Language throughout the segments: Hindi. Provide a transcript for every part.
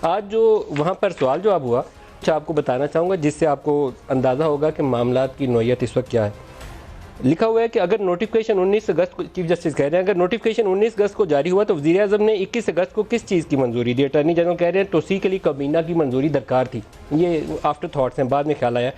आज जो वहाँ पर सवाल जवाब हुआ, आपको बताना चाहूँगा जिससे आपको अंदाज़ा होगा कि मामलात की नौइयत इस वक्त क्या है। लिखा हुआ है कि अगर नोटिफिकेशन 19 अगस्त को, चीफ जस्टिस कह रहे हैं, अगर नोटिफिकेशन 19 अगस्त को जारी हुआ तो वज़ीर आज़म ने 21 अगस्त को किस चीज़ की मंजूरी दी। अटॉर्नी जनरल कह रहे हैं तोसी के लिए काबीना की मंजूरी दरकार थी। ये आफ्टर थाट्स हैं, बाद में ख्याल आया।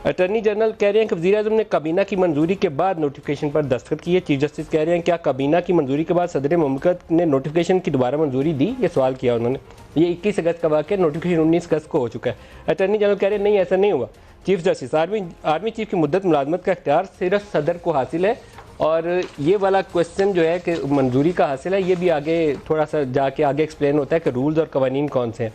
अटॉर्नी जनरल कह रहे हैं कि वज़ीर आज़म ने काबीना की मंजूरी के बाद नोटिफिकेशन पर दस्तखत किए। चीफ जस्टिस कह रहे हैं क्या काबीना की मंजूरी के बाद सदर मुमलिकत ने नोटिफिकेशन की दोबारा मंजूरी दी, ये सवाल किया उन्होंने। ये 21 अगस्त का वाक़या, नोटिफिकेशन 19 अगस्त को हो चुका है। अटॉर्नी जनरल कह रहे हैं नहीं, ऐसा नहीं हुआ। चीफ जस्टिस, आर्मी चीफ की मुद्दत मुलाजमत का इख्तियार सिर्फ सदर को हासिल है, और ये वाला क्वेश्चन जो है कि मंजूरी का हासिल है, ये भी आगे थोड़ा सा जाके आगे एक्सप्लेन होता है कि रूल्स और कवानीन कौन से हैं।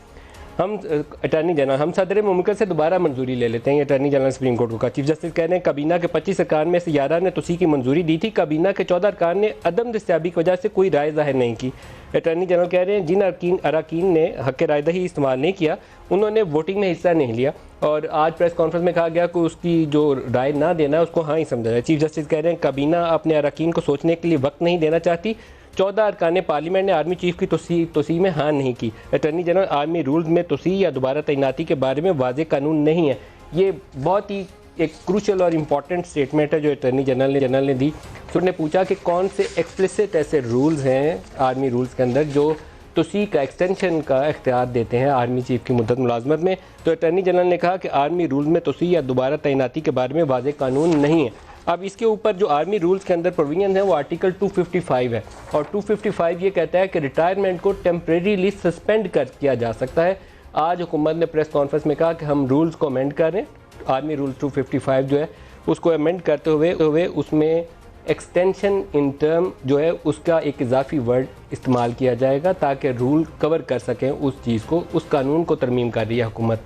हम अटॉर्नी जनरल, हम सदर मुमलिकत से दोबारा मंजूरी ले लेते हैं। ये अटॉर्नी जनरल सुप्रीम कोर्ट को कहा। चीफ जस्टिस कह रहे हैं काबीना के 25 अरकान में से 11 ने तोसी की मंजूरी दी थी। काबीना के 14 अरकान ने अदम दस्तयाबी की वजह से कोई राय जाहिर नहीं की। अटॉर्नी जनरल कह रहे हैं जिन अरकान ने हक राय दही इस्तेमाल नहीं किया, उन्होंने वोटिंग में हिस्सा नहीं लिया, और आज प्रेस कॉन्फ्रेंस में कहा गया कि उसकी जो राय ना देना है उसको हाँ ही समझा जाए। चीफ जस्टिस कह रहे हैं काबीना अपने अरकान को सोचने के लिए वक्त नहीं देना चाहती। 14 अरकान पार्लियामेंट ने आर्मी चीफ की तोसी में हाँ नहीं की। अटॉर्नी जनरल, आर्मी रूल्स में तोसी या दोबारा तैनाती के बारे में वाज़ेह कानून नहीं है। ये बहुत ही एक क्रूशल और इम्पॉर्टेंट स्टेटमेंट है जो अटॉर्नी जनरल ने दी। तो उन्होंने पूछा कि कौन से एक्सप्लिसिट ऐसे रूल्स हैं आर्मी रूल्स के अंदर जो तोसी का एक्सटेंशन का इख्तियार देते हैं आर्मी चीफ की मुद्दत मुलाजमत में। तो अटॉर्नी जनरल ने कहा कि आर्मी रूल्स में तोसी या दोबारा तैनाती के बारे में वाज़ेह कानून नहीं है। अब इसके ऊपर जो आर्मी रूल्स के अंदर प्रोविजन है वो आर्टिकल 255 है, और 255 ये कहता है कि रिटायरमेंट को टेम्परेरीली सस्पेंड किया जा सकता है। आज हुकूमत ने प्रेस कॉन्फ्रेंस में कहा कि हम रूल्स को अमेंड कर रहे हैं। आर्मी रूल्स 255 जो है उसको अमेंड करते हुए उसमें एक्सटेंशन इन टर्म जो है उसका एक इजाफी वर्ड इस्तेमाल किया जाएगा ताकि रूल कवर कर सकें उस चीज़ को, उस कानून को तरमीम कर रही है हुकूमत।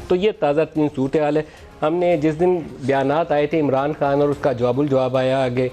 तो ये ताज़ा तीन सूरत हाल है। हमने जिस दिन बयानात आए थे इमरान खान और उसका जवाब आया आगे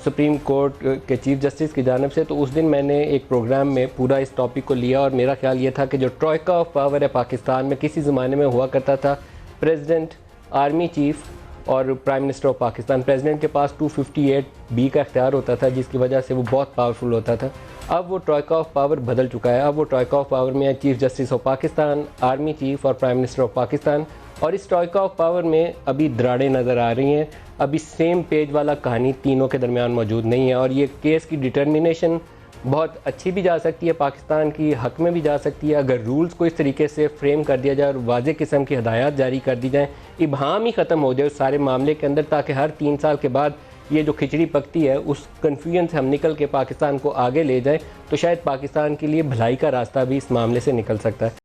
सुप्रीम कोर्ट के चीफ जस्टिस की जानिब से, तो उस दिन मैंने एक प्रोग्राम में पूरा इस टॉपिक को लिया, और मेरा ख्याल ये था कि जो ट्रॉयका ऑफ पावर है पाकिस्तान में, किसी ज़माने में हुआ करता था प्रेसिडेंट, आर्मी चीफ और prime minister of Pakistan. President के पास 258B का इख्तियार होता था जिसकी वजह से वो बहुत पावरफुल होता था। अब वो ट्रॉयका ऑफ पावर बदल चुका है। अब वो ट्रॉयका ऑफ पावर में है chief justice of Pakistan, army chief और प्राइम मिनिस्टर ऑफ पाकिस्तान। और इस ट्रॉयका ऑफ पावर में अभी दरारें नज़र आ रही हैं। अभी सेम पेज वाला कहानी तीनों के दरमियान मौजूद नहीं है, और ये केस की डिटर्मिनेशन बहुत अच्छी भी जा सकती है, पाकिस्तान की हक में भी जा सकती है अगर रूल्स को इस तरीके से फ्रेम कर दिया जाए और वाज़ेह किस्म की हदायत जारी कर दी जाए, इबहाम ही ख़त्म हो जाए उस सारे मामले के अंदर, ताकि हर 3 साल के बाद ये जो खिचड़ी पकती है उस कन्फ्यूजन से हम निकल के पाकिस्तान को आगे ले जाएं, तो शायद पाकिस्तान के लिए भलाई का रास्ता भी इस मामले से निकल सकता है।